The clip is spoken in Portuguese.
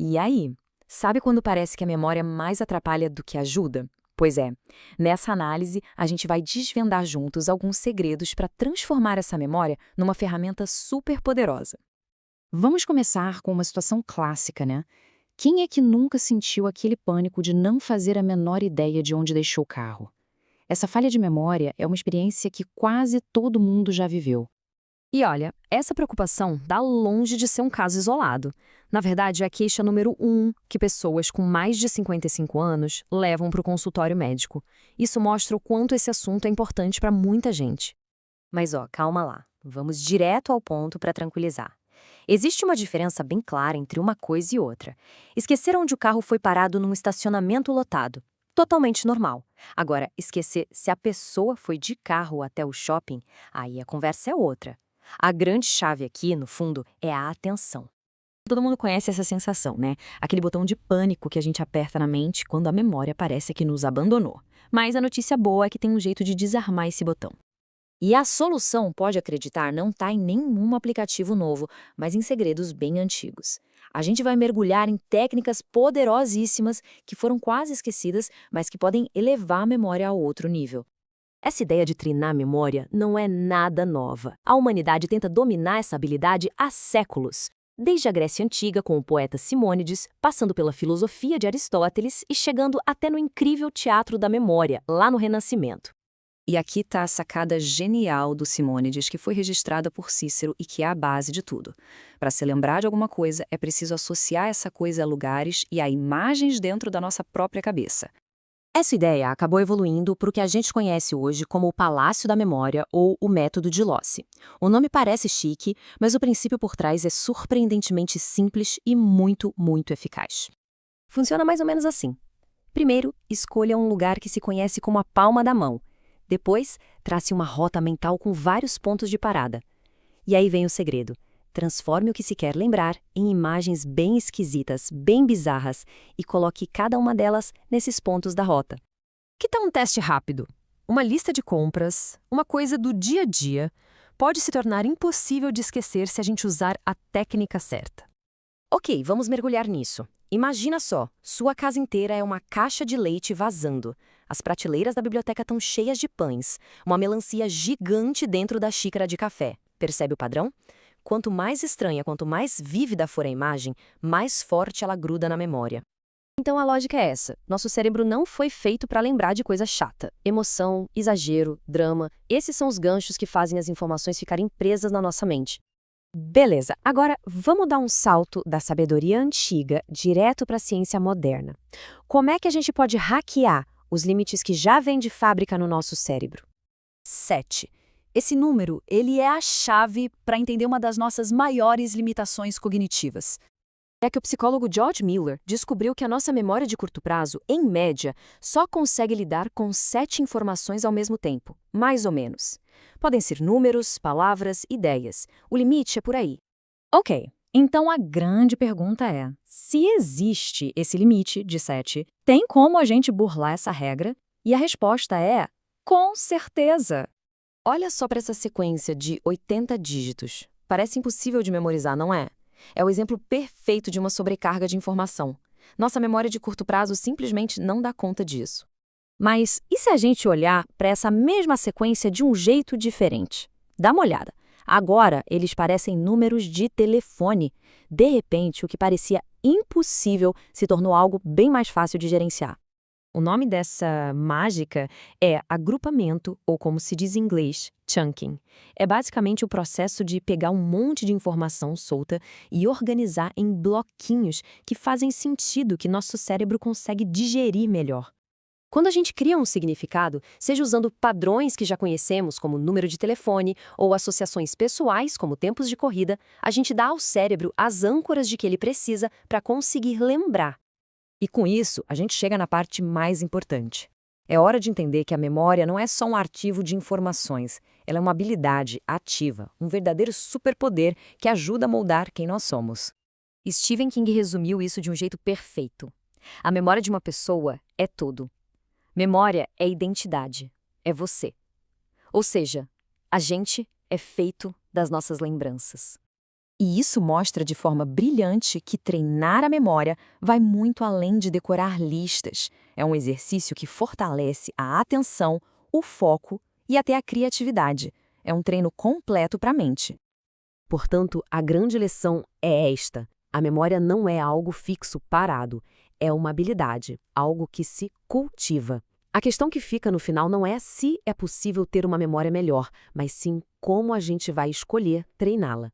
E aí? Sabe quando parece que a memória mais atrapalha do que ajuda? Pois é, nessa análise a gente vai desvendar juntos alguns segredos para transformar essa memória numa ferramenta super poderosa. Vamos começar com uma situação clássica, né? Quem é que nunca sentiu aquele pânico de não fazer a menor ideia de onde deixou o carro? Essa falha de memória é uma experiência que quase todo mundo já viveu. E olha, essa preocupação dá longe de ser um caso isolado. Na verdade, é a queixa número 1 que pessoas com mais de 55 anos levam para o consultório médico. Isso mostra o quanto esse assunto é importante para muita gente. Mas calma lá. Vamos direto ao ponto para tranquilizar. Existe uma diferença bem clara entre uma coisa e outra. Esquecer onde o carro foi parado num estacionamento lotado. Totalmente normal. Agora, esquecer se a pessoa foi de carro até o shopping, aí a conversa é outra. A grande chave aqui, no fundo, é a atenção. Todo mundo conhece essa sensação, né? Aquele botão de pânico que a gente aperta na mente quando a memória parece que nos abandonou. Mas a notícia boa é que tem um jeito de desarmar esse botão. E a solução, pode acreditar, não está em nenhum aplicativo novo, mas em segredos bem antigos. A gente vai mergulhar em técnicas poderosíssimas que foram quase esquecidas, mas que podem elevar a memória a outro nível. Essa ideia de treinar a memória não é nada nova. A humanidade tenta dominar essa habilidade há séculos. Desde a Grécia Antiga, com o poeta Simônides, passando pela filosofia de Aristóteles e chegando até no incrível teatro da memória, lá no Renascimento. E aqui está a sacada genial do Simônides, que foi registrada por Cícero e que é a base de tudo. Para se lembrar de alguma coisa, é preciso associar essa coisa a lugares e a imagens dentro da nossa própria cabeça. Essa ideia acabou evoluindo para o que a gente conhece hoje como o Palácio da Memória ou o Método de Losse. O nome parece chique, mas o princípio por trás é surpreendentemente simples e muito, muito eficaz. Funciona mais ou menos assim. Primeiro, escolha um lugar que se conhece como a palma da mão. Depois, trace uma rota mental com vários pontos de parada. E aí vem o segredo. Transforme o que se quer lembrar em imagens bem esquisitas, bem bizarras, e coloque cada uma delas nesses pontos da rota. Que tal um teste rápido? Uma lista de compras, uma coisa do dia a dia, pode se tornar impossível de esquecer se a gente usar a técnica certa. Ok, vamos mergulhar nisso. Imagina só, sua casa inteira é uma caixa de leite vazando. As prateleiras da biblioteca estão cheias de pães, uma melancia gigante dentro da xícara de café. Percebe o padrão? Quanto mais estranha, quanto mais vívida for a imagem, mais forte ela gruda na memória. Então a lógica é essa. Nosso cérebro não foi feito para lembrar de coisa chata. Emoção, exagero, drama, esses são os ganchos que fazem as informações ficarem presas na nossa mente. Beleza, agora vamos dar um salto da sabedoria antiga direto para a ciência moderna. Como é que a gente pode hackear os limites que já vêm de fábrica no nosso cérebro? 7. Esse número, ele é a chave para entender uma das nossas maiores limitações cognitivas. É que o psicólogo George Miller descobriu que a nossa memória de curto prazo, em média, só consegue lidar com 7 informações ao mesmo tempo, mais ou menos. Podem ser números, palavras, ideias. O limite é por aí. Ok, então a grande pergunta é: se existe esse limite de 7, tem como a gente burlar essa regra? E a resposta é: com certeza! Olha só para essa sequência de 80 dígitos. Parece impossível de memorizar, não é? É o exemplo perfeito de uma sobrecarga de informação. Nossa memória de curto prazo simplesmente não dá conta disso. Mas e se a gente olhar para essa mesma sequência de um jeito diferente? Dá uma olhada. Agora, eles parecem números de telefone. De repente, o que parecia impossível se tornou algo bem mais fácil de gerenciar. O nome dessa mágica é agrupamento, ou como se diz em inglês, chunking. É basicamente o processo de pegar um monte de informação solta e organizar em bloquinhos que fazem sentido, que nosso cérebro consegue digerir melhor. Quando a gente cria um significado, seja usando padrões que já conhecemos, como número de telefone, ou associações pessoais, como tempos de corrida, a gente dá ao cérebro as âncoras de que ele precisa para conseguir lembrar. E com isso, a gente chega na parte mais importante. É hora de entender que a memória não é só um arquivo de informações, ela é uma habilidade ativa, um verdadeiro superpoder que ajuda a moldar quem nós somos. Stephen King resumiu isso de um jeito perfeito. A memória de uma pessoa é tudo. Memória é identidade, é você. Ou seja, a gente é feito das nossas lembranças. E isso mostra de forma brilhante que treinar a memória vai muito além de decorar listas. É um exercício que fortalece a atenção, o foco e até a criatividade. É um treino completo para a mente. Portanto, a grande lição é esta: a memória não é algo fixo, parado. É uma habilidade, algo que se cultiva. A questão que fica no final não é se é possível ter uma memória melhor, mas sim como a gente vai escolher treiná-la.